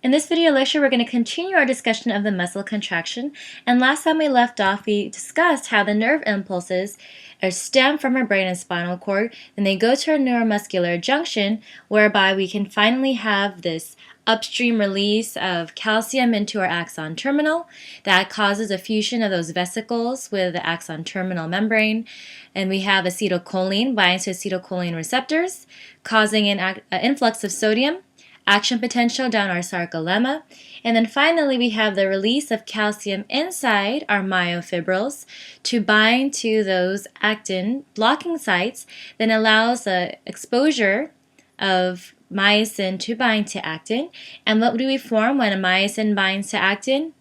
In this video lecture, we're going to continue our discussion of the muscle contraction. And last time we left off, we discussed how the nerve impulses are stem from our brain and spinal cord, and they go to our neuromuscular junction, whereby we can finally have this upstream release of calcium into our axon terminal that causes a fusion of those vesicles with the axon terminal membrane. And we have acetylcholine binds to acetylcholine receptors, causing an influx of sodium, action potential down our sarcolemma, and then finally we have the release of calcium inside our myofibrils to bind to those actin blocking sites, then allows the exposure of myosin to bind to actin. And what do we form when a myosin binds to actin?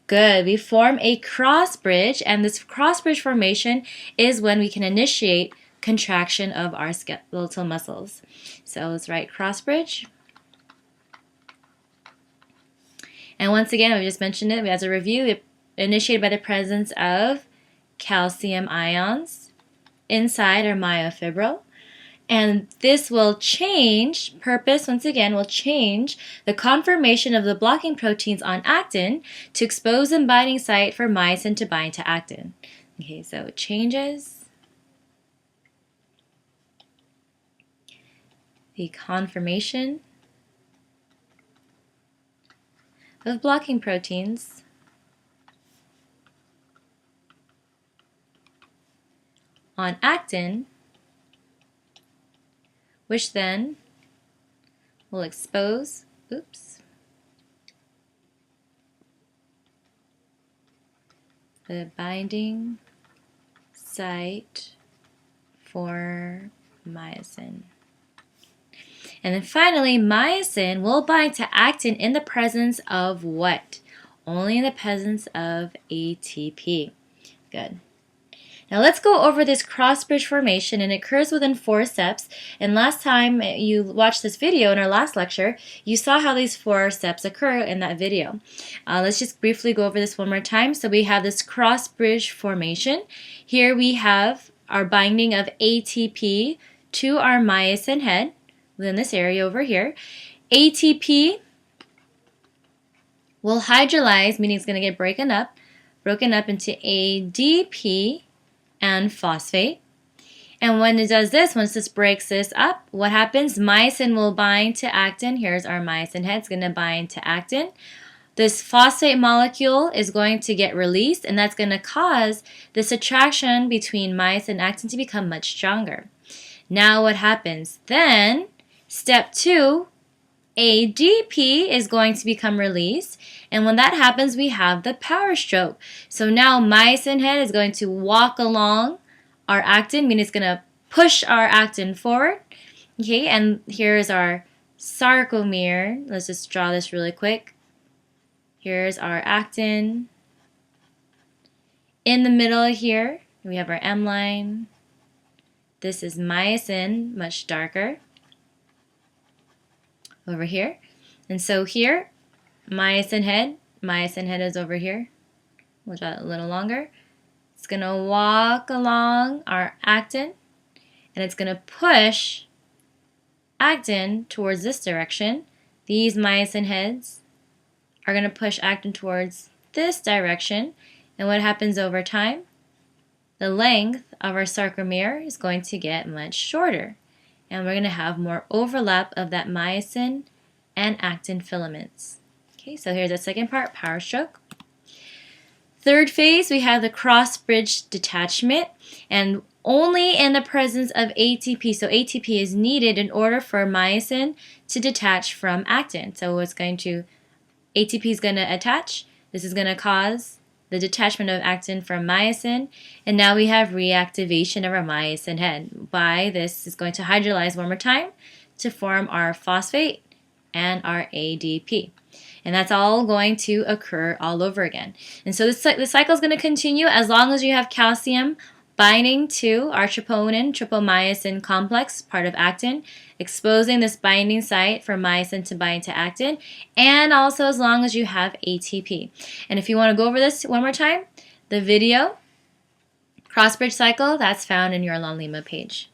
Good, we form a cross bridge, and this cross bridge formation is when we can initiate contraction of our skeletal muscles. So let's write cross bridge. And once again, we just mentioned it as a review, initiated by the presence of calcium ions inside our myofibril. And this will change, once again, will change the conformation of the blocking proteins on actin to expose the binding site for myosin to bind to actin. Okay, so it changes the conformation of blocking proteins on actin, which then will expose the binding site for myosin. And then finally, myosin will bind to actin in the presence of what? Only in the presence of ATP. Good. Now let's go over this cross bridge formation, and it occurs within 4 steps. And last time you watched this video in our last lecture, you saw how these 4 steps occur in that video. Let's just briefly go over this one more time. So we have this cross bridge formation. Here we have our binding of ATP to our myosin head within this area over here. ATP will hydrolyze, meaning it's going to get broken up into ADP and phosphate. And when it does this, once this breaks this up, what happens? Myosin will bind to actin. Here's our myosin head. It's going to bind to actin. This phosphate molecule is going to get released, and that's going to cause this attraction between myosin and actin to become much stronger. Now what happens? Then step 2, ADP is going to become released, and when that happens, we have the power stroke. So now myosin head is going to walk along our actin, meaning it's going to push our actin forward. Okay, and here's our sarcomere. Let's just draw this really quick. Here's our actin. In the middle here, we have our M line. This is myosin, much darker over here. And so here, myosin head is over here. We'll draw it a little longer. It's going to walk along our actin, and it's going to push actin towards this direction. These myosin heads are going to push actin towards this direction. And what happens over time? The length of our sarcomere is going to get much shorter, and we're going to have more overlap of that myosin and actin filaments. Okay, so here's the second part, power stroke. Third phase, we have the cross bridge detachment, and only in the presence of ATP. So ATP is needed in order for myosin to detach from actin. So ATP is going to attach. This is going to cause the detachment of actin from myosin, and now we have reactivation of our myosin head. This is going to hydrolyze one more time to form our phosphate and our ADP. And that's all going to occur all over again. And so the cycle is going to continue as long as you have calcium binding to our troponin, tropomyosin complex, part of actin, exposing this binding site for myosin to bind to actin, and also as long as you have ATP. And if you want to go over this one more time, the video, cross-bridge cycle, that's found in your LaLima page.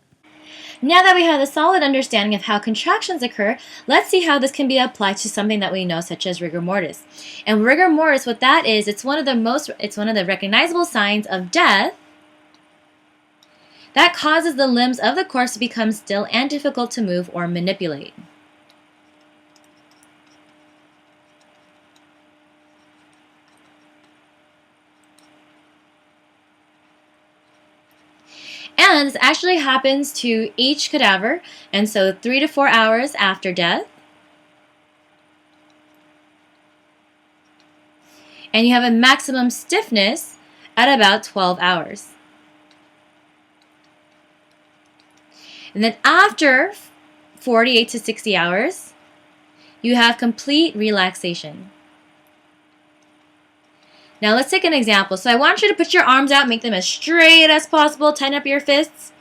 Now that we have a solid understanding of how contractions occur, let's see how this can be applied to something that we know, such as rigor mortis. And rigor mortis, what that is, it's one of the recognizable signs of death that causes the limbs of the corpse to become still and difficult to move or manipulate. And this actually happens to each cadaver, and so 3 to 4 hours after death. And you have a maximum stiffness at about 12 hours. And then after 48 to 60 hours, you have complete relaxation. Now let's take an example. So I want you to put your arms out, make them as straight as possible, tighten up your fists.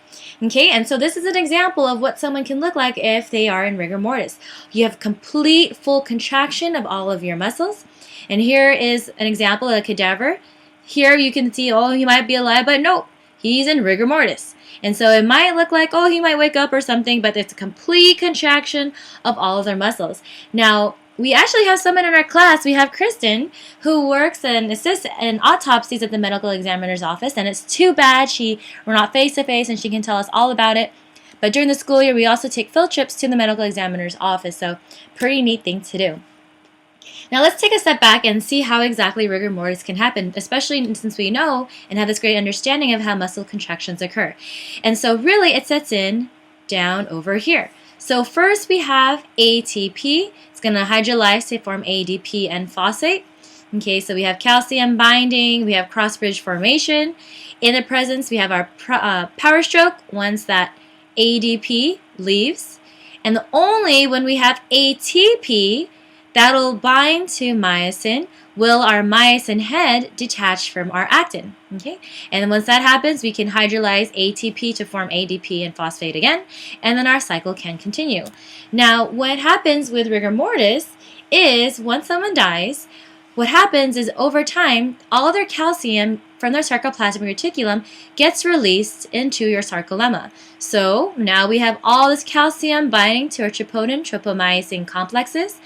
Okay, and so this is an example of what someone can look like if they are in rigor mortis. You have complete full contraction of all of your muscles. And here is an example of a cadaver. Here you can see, oh, he might be alive, but nope, he's in rigor mortis. And so it might look like, oh, he might wake up or something, but it's a complete contraction of all of their muscles. Now, we actually have someone in our class. We have Kristen, who works and assists in autopsies at the medical examiner's office, and it's too bad we're not face-to-face and she can tell us all about it. But during the school year, we also take field trips to the medical examiner's office, so pretty neat thing to do. Now let's take a step back and see how exactly rigor mortis can happen, especially since we know and have this great understanding of how muscle contractions occur. And so really it sets in down over here. So first we have ATP. It's going to hydrolyze to form ADP and phosphate. Okay, so we have calcium binding, we have cross-bridge formation. In the presence, we have our power stroke once that ADP leaves. And only when we have ATP that'll bind to myosin will our myosin head detach from our actin. Okay, and then once that happens, we can hydrolyze ATP to form ADP and phosphate again, and then our cycle can continue. Now, what happens with rigor mortis is once someone dies, what happens is over time, all of their calcium from their sarcoplasmic reticulum gets released into your sarcolemma. So now we have all this calcium binding to our troponin, tropomyosin complexes.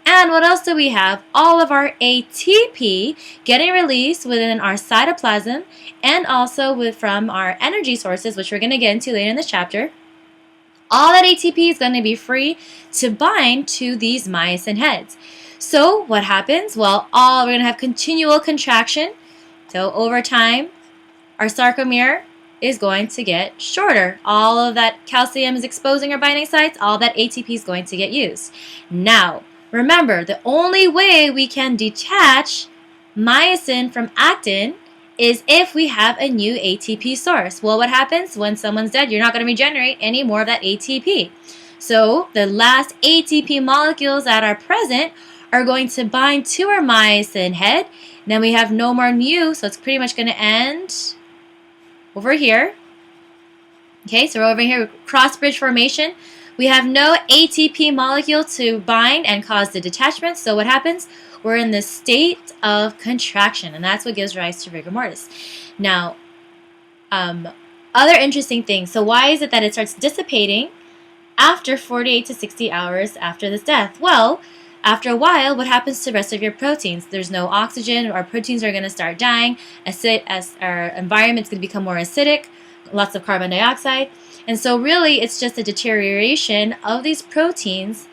And what else do we have? All of our ATP getting released within our cytoplasm and also from our energy sources, which we're going to get into later in this chapter. All that ATP is going to be free to bind to these myosin heads. So what happens? Well, we're going to have continual contraction. So over time, our sarcomere is going to get shorter. All of that calcium is exposing our binding sites. All that ATP is going to get used. Now, remember, the only way we can detach myosin from actin is if we have a new ATP source. Well, what happens when someone's dead? You're not going to regenerate any more of that ATP. So the last ATP molecules that are present are going to bind to our myosin head. Then we have no more new, so it's pretty much going to end over here. Okay, so we're over here, cross-bridge formation. We have no ATP molecule to bind and cause the detachment. So what happens? We're in this state of contraction, and that's what gives rise to rigor mortis. Now, other interesting things. So why is it that it starts dissipating after 48 to 60 hours after this death? Well, after a while, what happens to the rest of your proteins? There's no oxygen. Our proteins are going to start dying. As our environment's going to become more acidic, lots of carbon dioxide. And so really, it's just a deterioration of these proteins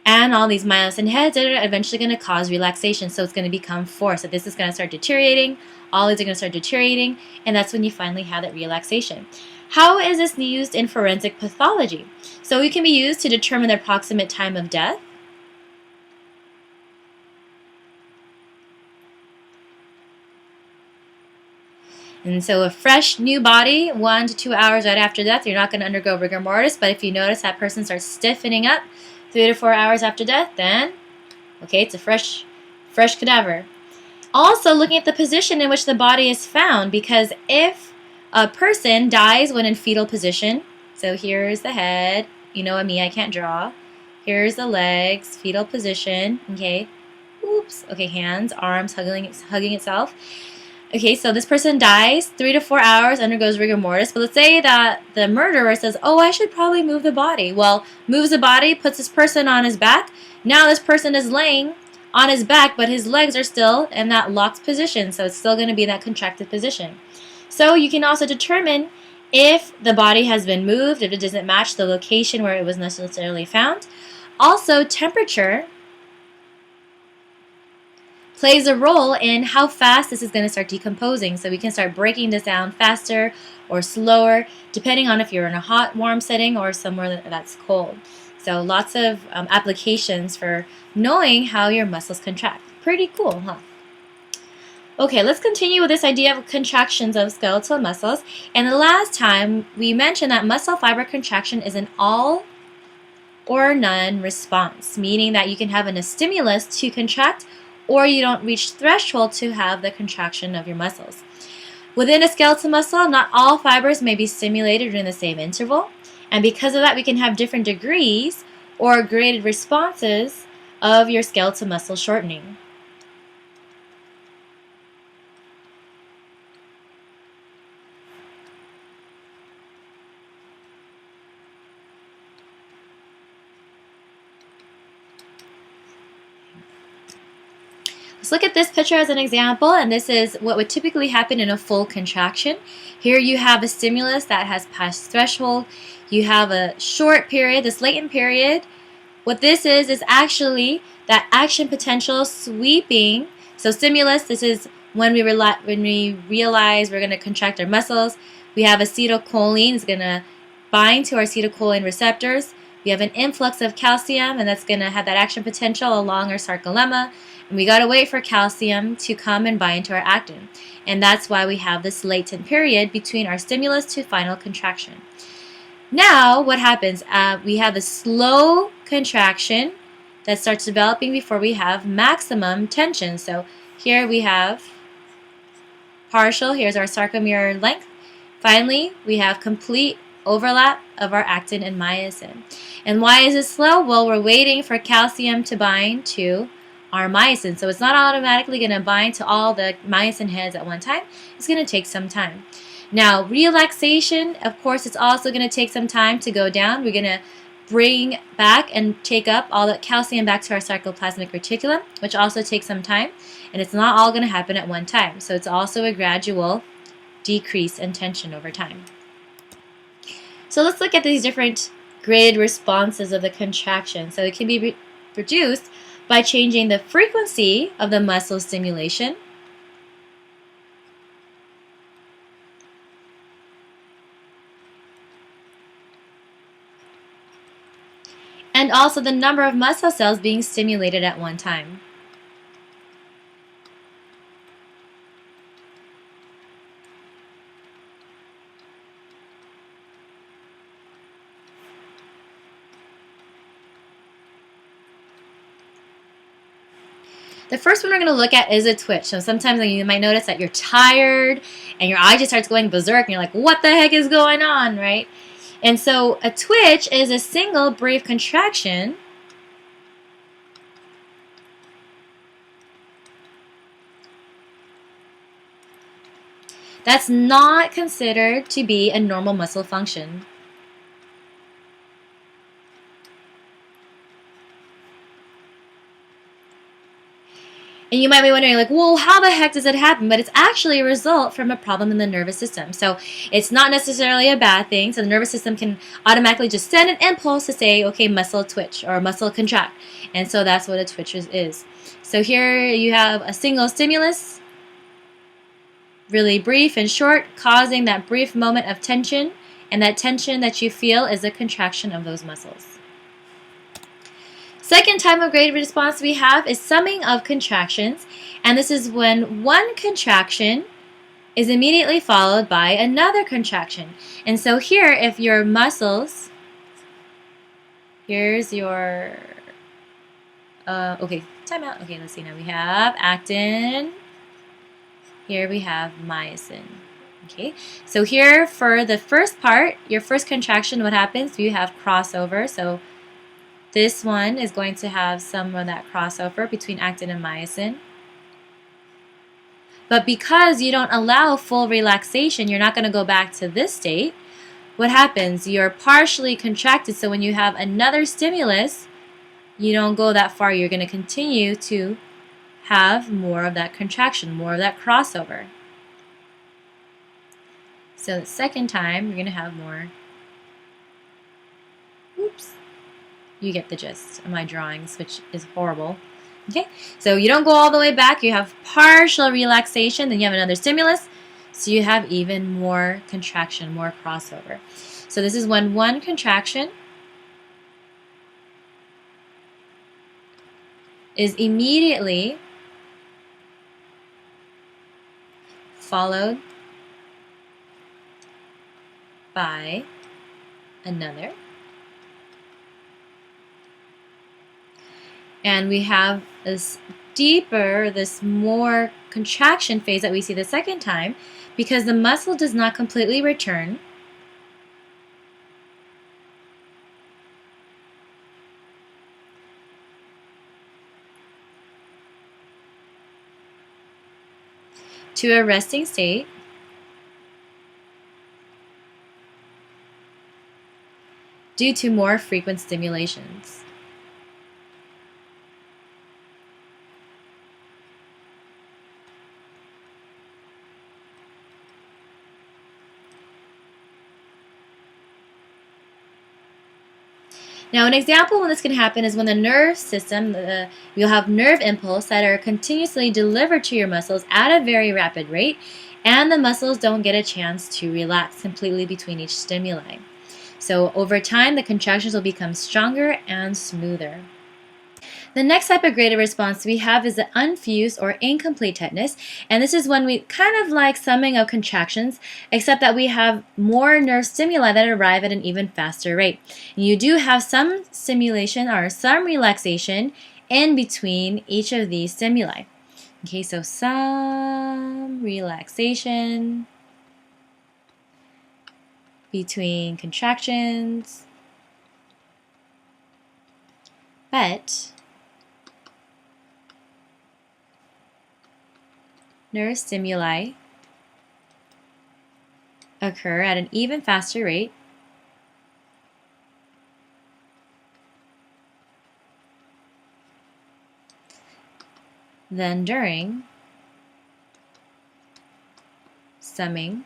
and all these myosin heads that are eventually going to cause relaxation. So it's going to become force. So this is going to start deteriorating. All these are going to start deteriorating. And that's when you finally have that relaxation. How is this used in forensic pathology? So it can be used to determine the approximate time of death. And so a fresh new body, 1 to 2 hours right after death, you're not going to undergo rigor mortis. But if you notice that person starts stiffening up 3 to 4 hours after death, then, okay, it's a fresh cadaver. Also looking at the position in which the body is found, because if a person dies when in fetal position, so here's the head, you know me, I can't draw. Here's the legs, fetal position, okay. Oops, okay, hands, arms hugging itself. Okay, so this person dies, 3 to 4 hours, undergoes rigor mortis. But let's say that the murderer says, oh, I should probably move the body. Well, moves the body, puts this person on his back. Now this person is laying on his back, but his legs are still in that locked position. So it's still going to be in that contracted position. So you can also determine if the body has been moved, if it doesn't match the location where it was necessarily found. Also, temperature plays a role in how fast this is going to start decomposing. So we can start breaking this down faster or slower, depending on if you're in a hot, warm setting or somewhere that's cold. So lots of applications for knowing how your muscles contract. Pretty cool, huh? Okay, let's continue with this idea of contractions of skeletal muscles. And the last time we mentioned that muscle fiber contraction is an all or none response, meaning that you can have a stimulus to contract or you don't reach threshold to have the contraction of your muscles. Within a skeletal muscle, not all fibers may be stimulated during the same interval, and because of that, we can have different degrees or graded responses of your skeletal muscle shortening. Let's look at this picture as an example, and this is what would typically happen in a full contraction. Here you have a stimulus that has passed threshold. You have a short period, this latent period. What this is actually that action potential sweeping. So stimulus, this is when we realize we're going to contract our muscles. We have acetylcholine, it's going to bind to our acetylcholine receptors. We have an influx of calcium, and that's going to have that action potential along our sarcolemma. And we got to wait for calcium to come and bind to our actin. And that's why we have this latent period between our stimulus to final contraction. Now, what happens? We have a slow contraction that starts developing before we have maximum tension. So here we have partial. Here's our sarcomere length. Finally, we have complete overlap of our actin and myosin. And why is it slow? Well, we're waiting for calcium to bind to our myosin. So it's not automatically going to bind to all the myosin heads at one time. It's going to take some time. Now, relaxation, of course, it's also going to take some time to go down. We're going to bring back and take up all the calcium back to our sarcoplasmic reticulum, which also takes some time. And it's not all going to happen at one time. So it's also a gradual decrease in tension over time. So let's look at these different graded responses of the contraction. So it can be produced by changing the frequency of the muscle stimulation, and also the number of muscle cells being stimulated at one time. The first one we're going to look at is a twitch. So sometimes you might notice that you're tired and your eye just starts going berserk and you're like, what the heck is going on, right? And so a twitch is a single brief contraction that's not considered to be a normal muscle function. And you might be wondering, like, well, how the heck does it happen? But it's actually a result from a problem in the nervous system. So it's not necessarily a bad thing. So the nervous system can automatically just send an impulse to say, okay, muscle twitch or muscle contract. And so that's what a twitch is. So here you have a single stimulus, really brief and short, causing that brief moment of tension. And that tension that you feel is a contraction of those muscles. Second type of graded response we have is summing of contractions, and this is when one contraction is immediately followed by another contraction. And so here, if your muscles, here's your, okay, time out. Okay, let's see now. We have actin, here we have myosin. Okay, so here for the first part, your first contraction, what happens? You have crossover, so this one is going to have some of that crossover between actin and myosin. But because you don't allow full relaxation, you're not going to go back to this state. What happens? You're partially contracted, so when you have another stimulus, you don't go that far. You're going to continue to have more of that contraction, more of that crossover. So the second time, you're going to have more. Oops. You get the gist of my drawings, which is horrible. Okay, so you don't go all the way back. You have partial relaxation, then you have another stimulus. So you have even more contraction, more crossover. So this is when one contraction is immediately followed by another. And we have this deeper, this more contraction phase that we see the second time because the muscle does not completely return. To a resting state due to more frequent stimulations. Now, an example when this can happen is when the nerve system, you'll have nerve impulse that are continuously delivered to your muscles at a very rapid rate, and the muscles don't get a chance to relax completely between each stimuli. So over time, the contractions will become stronger and smoother. The next type of graded response we have is the unfused or incomplete tetanus, and this is when we kind of like summing of contractions, except that we have more nerve stimuli that arrive at an even faster rate. And you do have some stimulation or some relaxation in between each of these stimuli. Okay, so some relaxation between contractions, but nerve stimuli occur at an even faster rate than during summing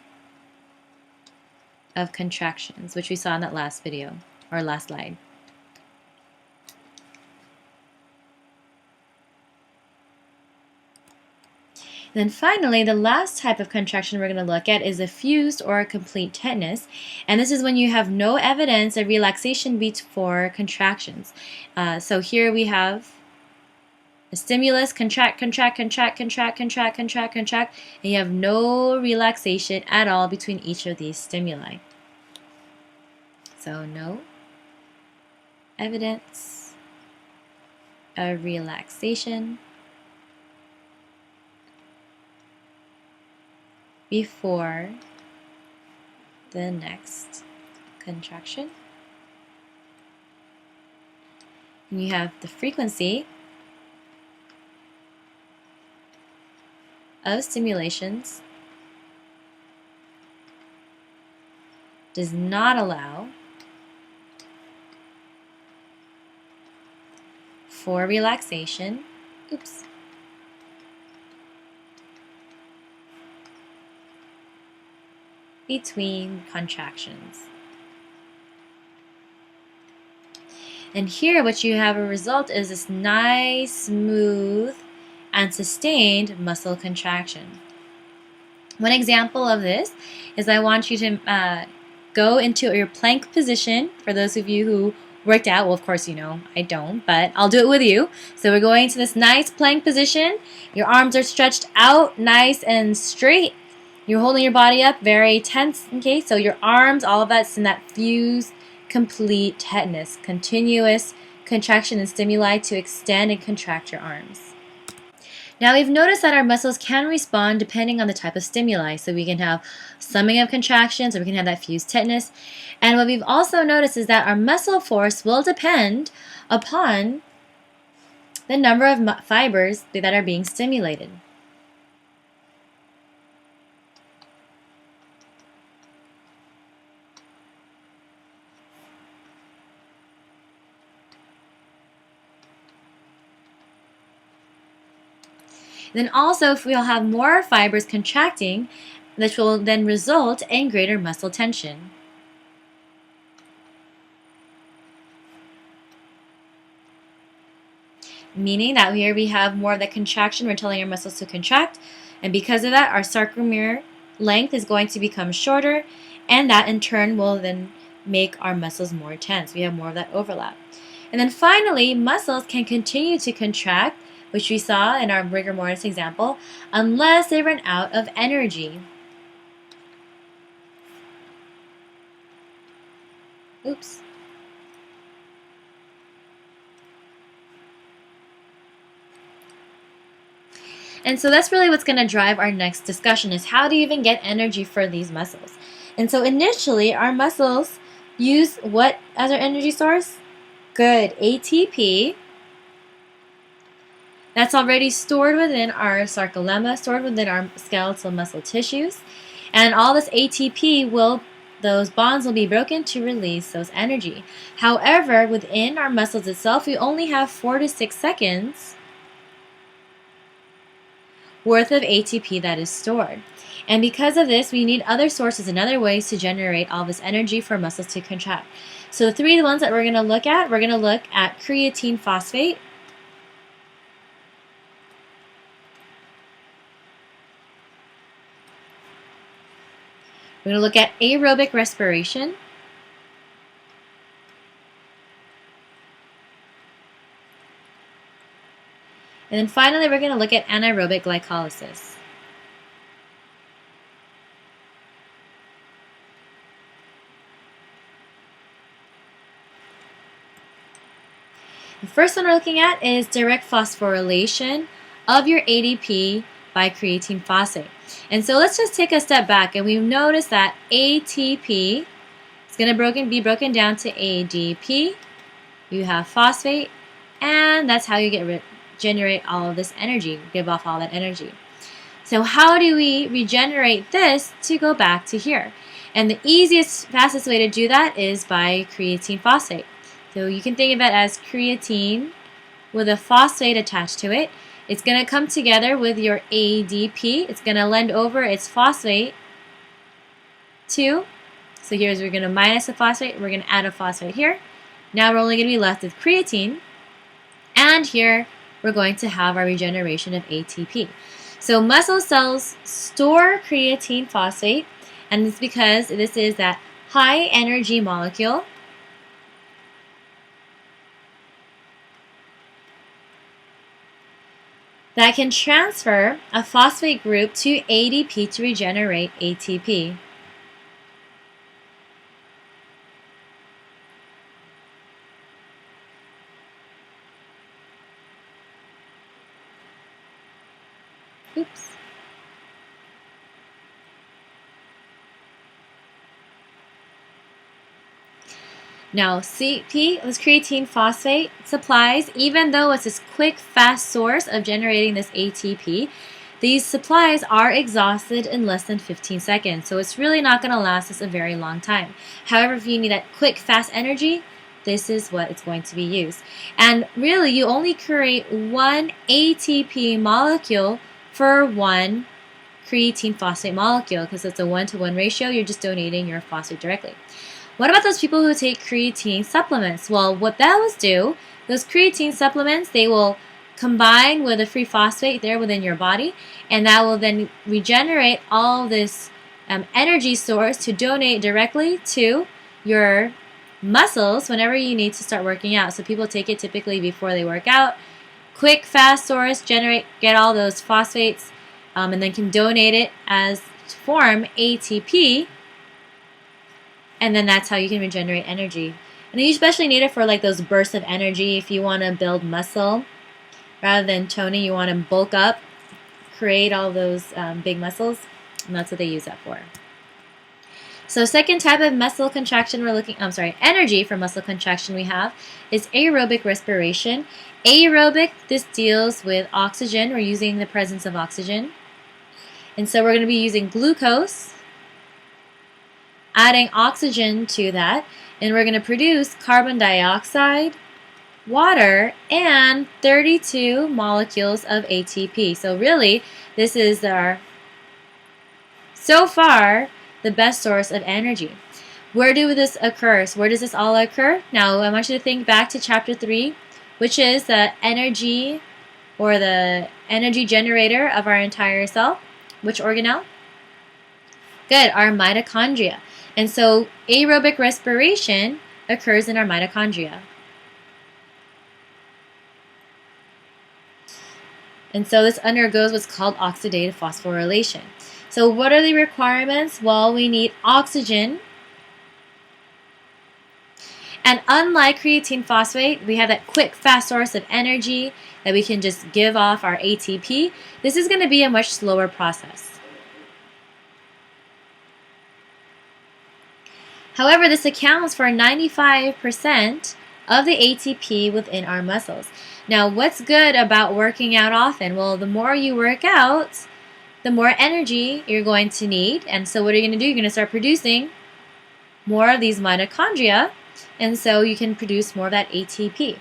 of contractions, which we saw in that last video or last slide. Then finally, the last type of contraction we're going to look at is a fused or a complete tetanus. And this is when you have no evidence of relaxation before contractions. So here we have a stimulus, contract, contract, contract, contract, contract, contract, contract, and you have no relaxation at all between each of these stimuli. So no evidence of relaxation before the next contraction. And you have the frequency of stimulations does not allow for relaxation. Oops. Between contractions. And here what you have a result is this nice, smooth, and sustained muscle contraction. One example of this is I want you to go into your plank position. For those of you who worked out, well, of course you know, I don't, but I'll do it with you. So we're going to this nice plank position. Your arms are stretched out nice and straight. You're holding your body up very tense, okay? So your arms, all of that's in that fused, complete tetanus, continuous contraction and stimuli to extend and contract your arms. Now we've noticed that our muscles can respond depending on the type of stimuli. So we can have summing of contractions or we can have that fused tetanus. And what we've also noticed is that our muscle force will depend upon the number of fibers that are being stimulated. Then also, if we'll have more fibers contracting, which will then result in greater muscle tension. Meaning that here we have more of the contraction, we're telling our muscles to contract, and because of that, our sarcomere length is going to become shorter, and that in turn will then make our muscles more tense. We have more of that overlap. And then finally, muscles can continue to contract, which we saw in our rigor mortis example, unless they run out of energy. Oops. And so that's really what's going to drive our next discussion, is how do you even get energy for these muscles? And so initially, our muscles use what as our energy source? Good, ATP. That's already stored within our sarcolemma, stored within our skeletal muscle tissues. And all this ATP those bonds will be broken to release those energy. However, within our muscles itself, we only have 4 to 6 seconds worth of ATP that is stored. And because of this, we need other sources and other ways to generate all this energy for muscles to contract. So the three ones that we're going to look at creatine phosphate, we're going to look at aerobic respiration, and then finally we're going to look at anaerobic glycolysis. The first one we're looking at is direct phosphorylation of your ADP by creatine phosphate. And so let's just take a step back, and we've noticed that ATP is going to be broken down to ADP. You have phosphate, and that's how you generate all of this energy, give off all that energy. So how do we regenerate this to go back to here? And the easiest, fastest way to do that is by creatine phosphate. So you can think of it as creatine with a phosphate attached to it. It's going to come together with your ADP. It's going to lend over its phosphate to, so here's, we're going to minus the phosphate, we're going to add a phosphate here. Now we're only going to be left with creatine. And here we're going to have our regeneration of ATP. So muscle cells store creatine phosphate, and it's because this is that high energy molecule that can transfer a phosphate group to ADP to regenerate ATP. Oops. Now, CP, this creatine phosphate supplies, even though it's this quick, fast source of generating this ATP, these supplies are exhausted in less than 15 seconds. So it's really not going to last us a very long time. However, if you need that quick, fast energy, this is what it's going to be used. And really, you only create one ATP molecule for one creatine phosphate molecule, because it's a 1-to-1 ratio. You're just donating your phosphate directly. What about those people who take creatine supplements? Well, what those do, those creatine supplements, they will combine with a free phosphate there within your body, and that will then regenerate all this energy source to donate directly to your muscles whenever you need to start working out. So people take it typically before they work out. Quick, fast source, get all those phosphates, and then can donate it as form ATP. And then that's how you can regenerate energy. And you especially need it for like those bursts of energy if you want to build muscle. Rather than toning, you want to bulk up, create all those big muscles. And that's what they use that for. So second type of muscle contraction energy for muscle contraction we have is aerobic respiration. Aerobic, this deals with oxygen. We're using the presence of oxygen. And so we're going to be using glucose, adding oxygen to that, and we're going to produce carbon dioxide, water, and 32 molecules of ATP. So really, this is so far, the best source of energy. Where do this occur? So where does this all occur? Now, I want you to think back to chapter 3, which is the energy or the energy generator of our entire cell. Which organelle? Good, our mitochondria. And so aerobic respiration occurs in our mitochondria. And so this undergoes what's called oxidative phosphorylation. So what are the requirements? Well, we need oxygen. And unlike creatine phosphate, we have that quick, fast source of energy that we can just give off our ATP. This is going to be a much slower process. However, this accounts for 95% of the ATP within our muscles. Now, what's good about working out often? Well, the more you work out, the more energy you're going to need. And so what are you going to do? You're going to start producing more of these mitochondria, and so you can produce more of that ATP.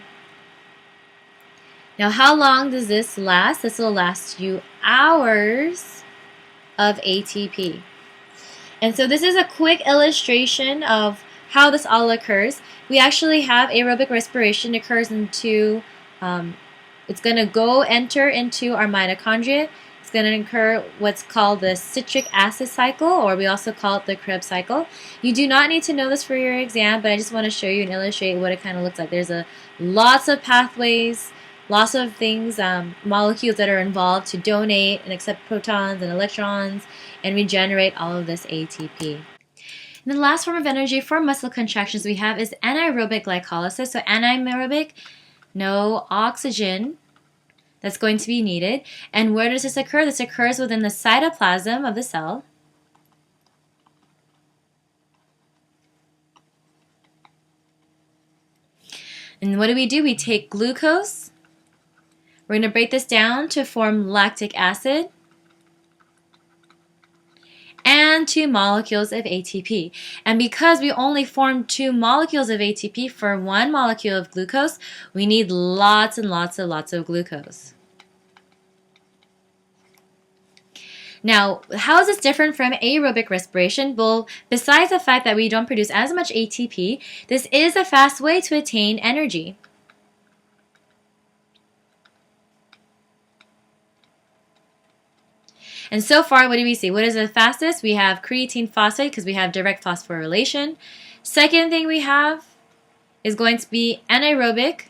Now, how long does this last? This will last you hours of ATP. And so this is a quick illustration of how this all occurs. We actually have aerobic respiration occurs into, it's going to enter into our mitochondria. It's going to occur what's called the citric acid cycle, or we also call it the Krebs cycle. You do not need to know this for your exam, but I just want to show you and illustrate what it kind of looks like. There's lots of pathways, lots of things, molecules that are involved to donate and accept protons and electrons and regenerate all of this ATP. And the last form of energy for muscle contractions we have is anaerobic glycolysis. So anaerobic, no oxygen that's going to be needed. And where does this occur? This occurs within the cytoplasm of the cell. And what do? We take glucose. We're going to break this down to form lactic acid and 2 molecules of ATP. And because we only form 2 molecules of ATP for 1 molecule of glucose, we need lots and lots of glucose. Now, how is this different from aerobic respiration? Well, besides the fact that we don't produce as much ATP, this is a fast way to attain energy. And so far, what do we see? What is the fastest? We have creatine phosphate because we have direct phosphorylation. Second thing we have is going to be anaerobic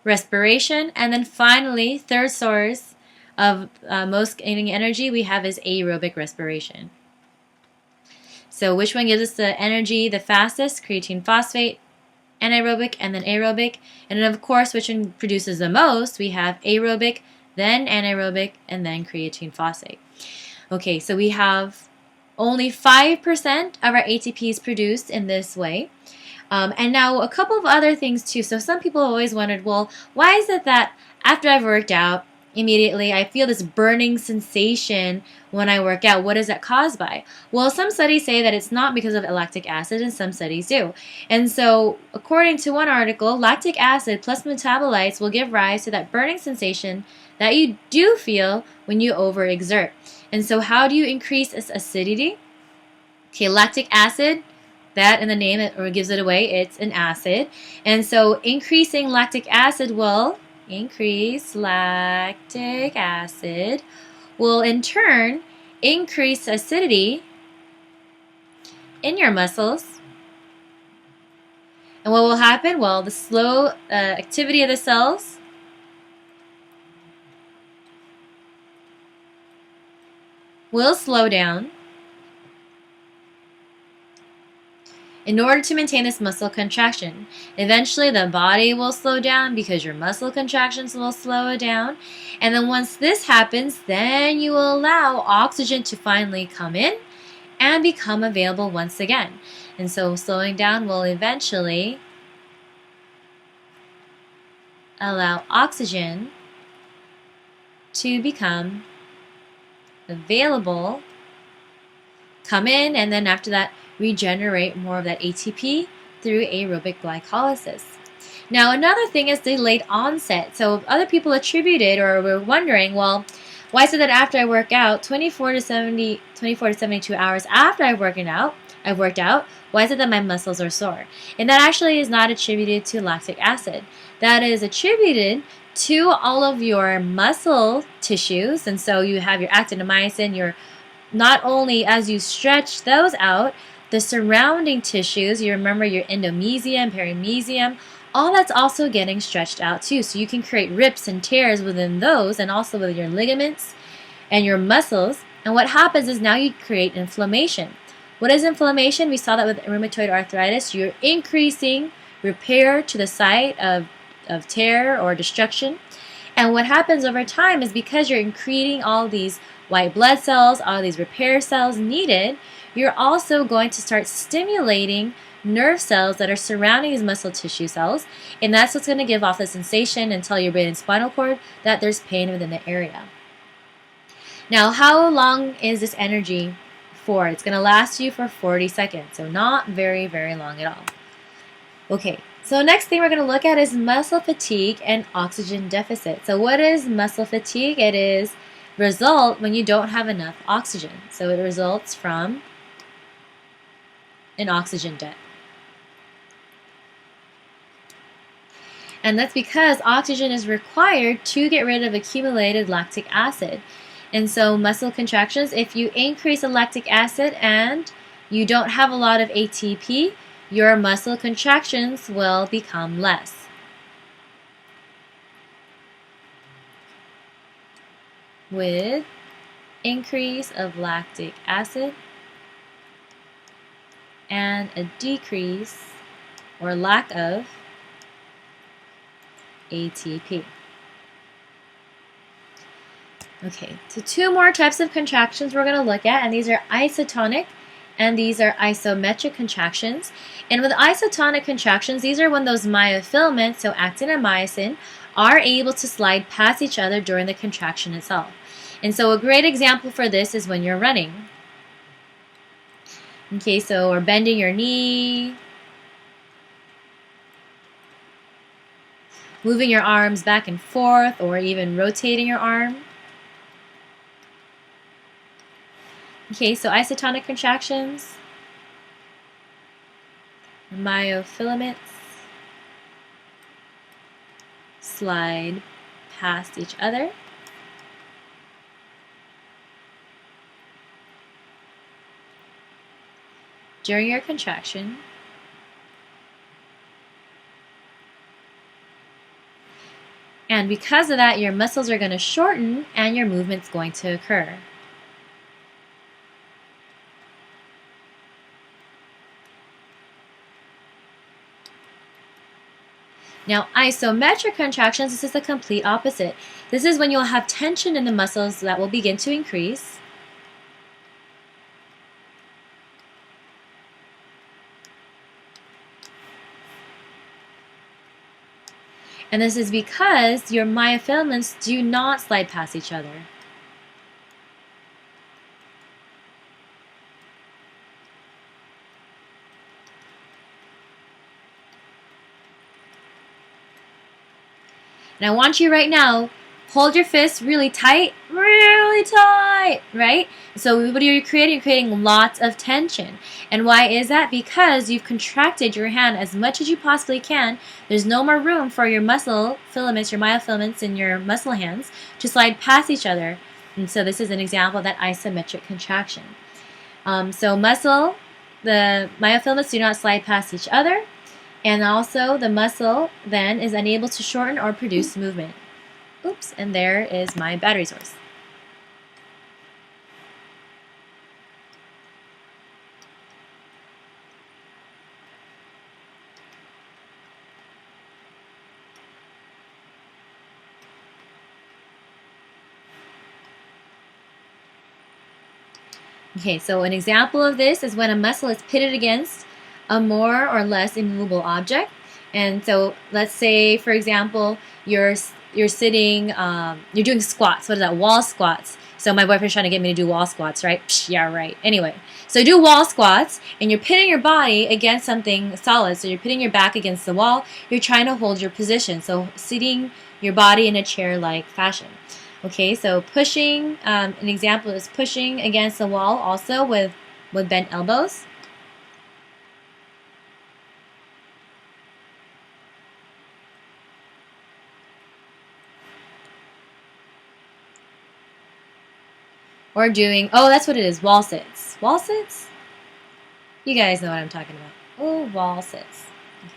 respiration. And then finally, third source of most gaining energy we have is aerobic respiration. So which one gives us the energy the fastest? Creatine phosphate, anaerobic, and then aerobic. And then of course, which one produces the most? We have aerobic, then anaerobic, and then creatine phosphate. Okay, so we have only 5% of our ATP is produced in this way. And now a couple of other things too. So some people always wondered, well, why is it that after I've worked out, immediately I feel this burning sensation when I work out? What is that caused by? Well, some studies say that it's not because of lactic acid, and some studies do. And so according to one article, lactic acid plus metabolites will give rise to that burning sensation that you do feel when you overexert. And so how do you increase its acidity? Okay, lactic acid, that in the name or gives it away, it's an acid. And so increasing lactic acid will increase lactic acid will in turn increase acidity in your muscles. And what will happen? Well, the slow activity of the cells will slow down in order to maintain this muscle contraction. Eventually, the body will slow down because your muscle contractions will slow down. And then once this happens, then you will allow oxygen to finally come in and become available once again. And so slowing down will eventually allow oxygen to become available, come in, and then after that regenerate more of that ATP through aerobic glycolysis. Now, another thing is delayed onset. So other people attributed or were wondering, well, why is it that after I work out, 24 to 72 hours after I've worked out, why is it that my muscles are sore? And that actually is not attributed to lactic acid. That is attributed to all of your muscle tissues. And so you have your actin and myosin, your not only as you stretch those out, the surrounding tissues, you remember your endomysium, perimysium, all that's also getting stretched out too. So you can create rips and tears within those and also with your ligaments and your muscles. And what happens is now you create inflammation. What is inflammation? We saw that with rheumatoid arthritis. You're increasing repair to the site of tear or destruction. And what happens over time is because you're increasing all these white blood cells, all these repair cells needed, you're also going to start stimulating nerve cells that are surrounding these muscle tissue cells, and that's what's going to give off the sensation and tell your brain and spinal cord that there's pain within the area. Now, how long is this energy for? It's going to last you for 40 seconds, so not very, very long at all. Okay, so next thing we're going to look at is muscle fatigue and oxygen deficit. So what is muscle fatigue? It is result when you don't have enough oxygen. So it results from an oxygen debt. And that's because oxygen is required to get rid of accumulated lactic acid. And so muscle contractions, if you increase the lactic acid and you don't have a lot of ATP, your muscle contractions will become less. With increase of lactic acid and a decrease or lack of ATP. Okay, so two more types of contractions we're going to look at, and these are isotonic and these are isometric contractions. And with isotonic contractions, these are when those myofilaments, so actin and myosin, are able to slide past each other during the contraction itself. And so a great example for this is when you're running. Okay, so we're bending your knee, moving your arms back and forth, or even rotating your arm. Okay, so isotonic contractions, myofilaments slide past each other. During your contraction. And because of that, your muscles are going to shorten and your movement's going to occur. Now, isometric contractions, this is the complete opposite. This is when you'll have tension in the muscles that will begin to increase. And this is because your myofilaments do not slide past each other. And I want you right now, hold your fists really tight, right? So what are you creating? You're creating lots of tension. And why is that? Because you've contracted your hand as much as you possibly can. There's no more room for your muscle filaments, your myofilaments in your muscle hands to slide past each other. And so this is an example of that isometric contraction. So the myofilaments do not slide past each other. And also the muscle then is unable to shorten or produce movement. Oops, and there is my battery source. Okay, so an example of this is when a muscle is pitted against a more or less immovable object. And so let's say, for example, you're you're sitting, you're doing squats. What is that? Wall squats. So my boyfriend's trying to get me to do wall squats, right? Psh, yeah, right. Anyway, so do wall squats, and you're pitting your body against something solid. So you're pitting your back against the wall. You're trying to hold your position. So sitting your body in a chair-like fashion. Okay, so pushing, an example is pushing against the wall also with bent elbows. Or doing, oh, that's what it is, wall sits. Wall sits? You guys know what I'm talking about. Oh, wall sits. Okay.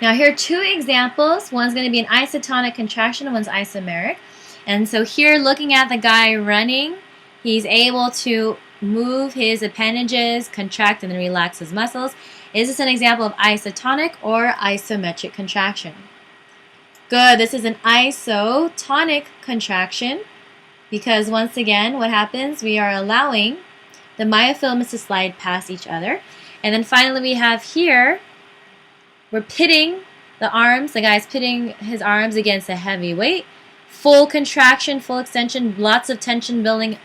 Now here are two examples. One's going to be an isotonic contraction, one's isomeric. And so here, looking at the guy running, he's able to move his appendages, contract, and then relax his muscles. Is this an example of isotonic or isometric contraction? Good. This is an isotonic contraction because once again, what happens? We are allowing the myofilaments to slide past each other. And then finally we have here, we're pitting the arms. The guy's pitting his arms against a heavy weight. Full contraction, full extension, lots of tension building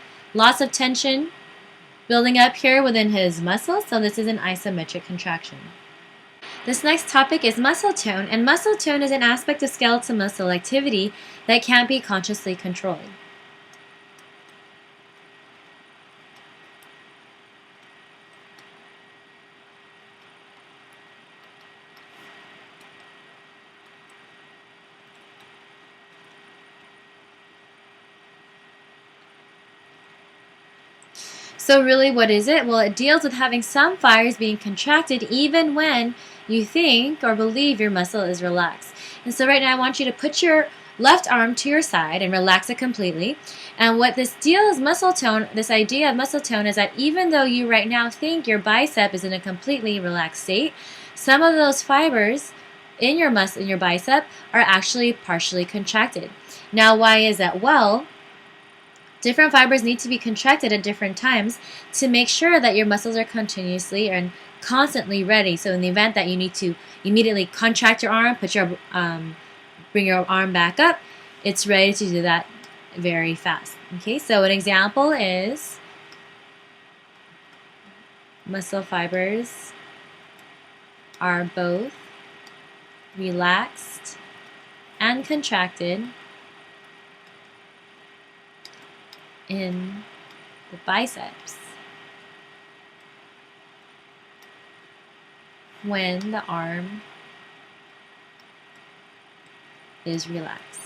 up here within his muscles. So this is an isometric contraction. This next topic is muscle tone, and muscle tone is an aspect of skeletal muscle activity that can't be consciously controlled. So really, what is it? Well, it deals with having some fibers being contracted even when you think or believe your muscle is relaxed. And so right now I want you to put your left arm to your side and relax it completely. And what this deal is muscle tone, this idea of muscle tone is that even though you right now think your bicep is in a completely relaxed state, some of those fibers in your bicep are actually partially contracted. Now, why is that? Well, different fibers need to be contracted at different times to make sure that your muscles are continuously and constantly ready. So in the event that you need to immediately contract your arm, bring your arm back up, it's ready to do that very fast. Okay, so an example is muscle fibers are both relaxed and contracted in the biceps when the arm is relaxed.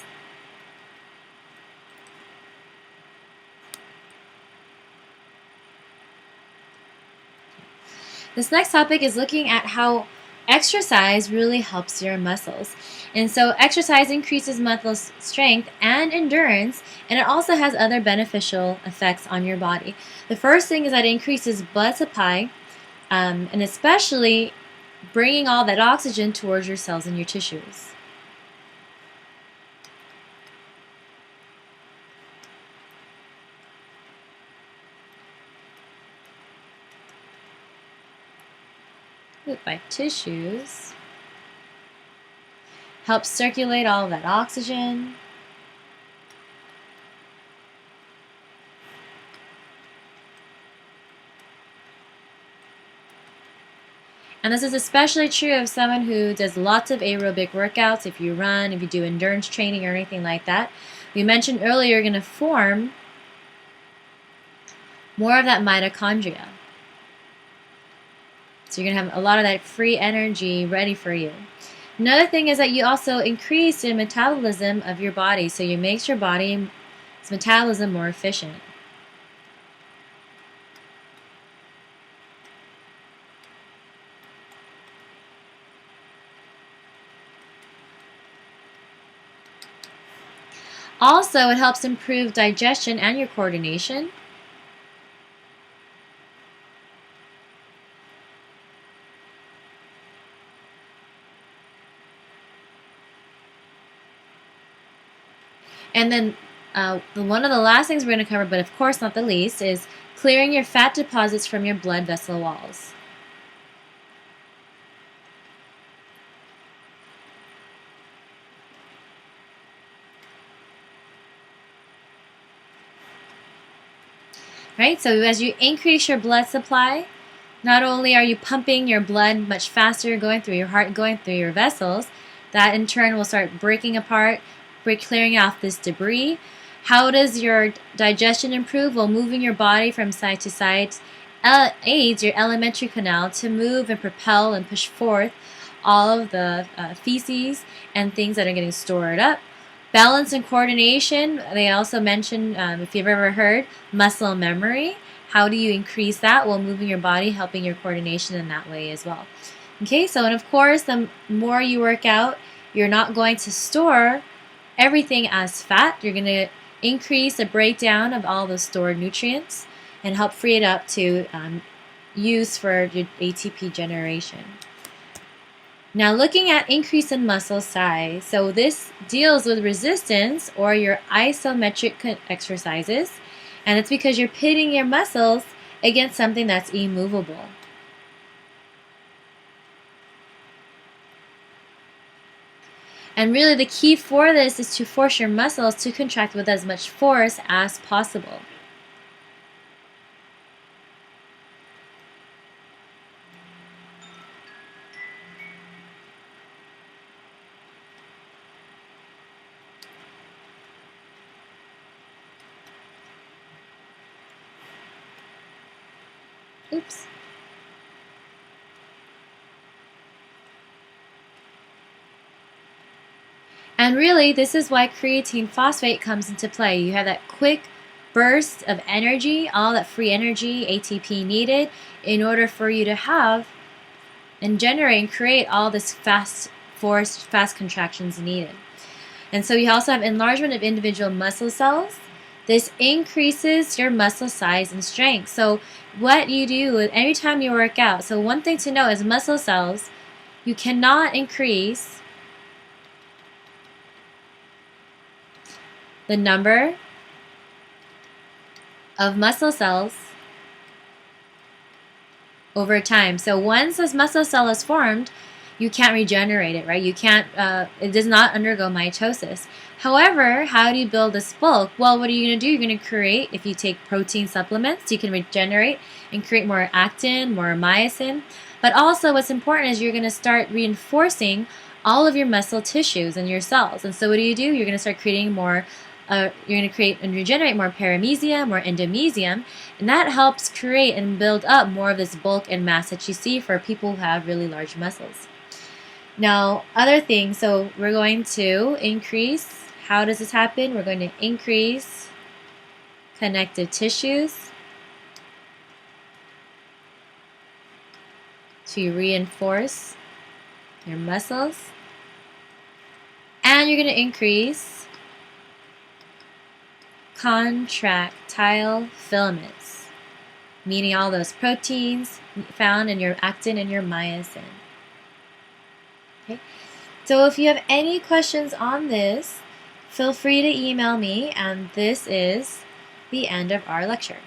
This next topic is looking at how exercise really helps your muscles. And so exercise increases muscle strength and endurance, and it also has other beneficial effects on your body. The first thing is that it increases blood supply, and especially bringing all that oxygen towards your cells and your tissues. By tissues, helps circulate all of that oxygen. And this is especially true of someone who does lots of aerobic workouts. If you run, if you do endurance training or anything like that. We mentioned earlier you're going to form more of that mitochondria. So you're going to have a lot of that free energy ready for you. Another thing is that you also increase the metabolism of your body, so you make your body's metabolism more efficient. Also, it helps improve digestion and your coordination. And then one of the last things we're going to cover, but of course not the least, is clearing your fat deposits from your blood vessel walls. right? So as you increase your blood supply, not only are you pumping your blood much faster, going through your heart, going through your vessels, that in turn will start breaking apart, clearing off this debris. How does your digestion improve? Well, moving your body from side to side aids your alimentary canal to move and propel and push forth all of the feces and things that are getting stored up. Balance and coordination, they also mention, if you've ever heard, muscle memory. How do you increase that? Well, moving your body, helping your coordination in that way as well. Okay, so and of course, the more you work out, you're not going to store everything as fat. You're going to increase the breakdown of all the stored nutrients and help free it up to use for your ATP generation. Now looking at increase in muscle size, so this deals with resistance or your isometric exercises, and it's because you're pitting your muscles against something that's immovable. And really the key for this is to force your muscles to contract with as much force as possible. Oops. And really, this is why creatine phosphate comes into play. You have that quick burst of energy, all that free energy, ATP needed, in order for you to have and generate and create all this fast contractions needed. And so you also have enlargement of individual muscle cells. This increases your muscle size and strength. So what you do every time you work out, so one thing to know is muscle cells, you cannot increase the number of muscle cells over time. So once this muscle cell is formed, you can't regenerate it, right? You can't, it does not undergo mitosis. However, how do you build this bulk? Well, what are you going to do? You're going to create, if you take protein supplements, you can regenerate and create more actin, more myosin. But also what's important is you're going to start reinforcing all of your muscle tissues and your cells. And so what do? You're going to start creating more you're going to create and regenerate more paramecium, more endomysium, and that helps create and build up more of this bulk and mass that you see for people who have really large muscles. Now, other things, so we're going to increase, how does this happen? We're going to increase connective tissues to reinforce your muscles, and you're going to increase contractile filaments, meaning all those proteins found in your actin and your myosin. Okay. So if you have any questions on this, feel free to email me, and this is the end of our lecture.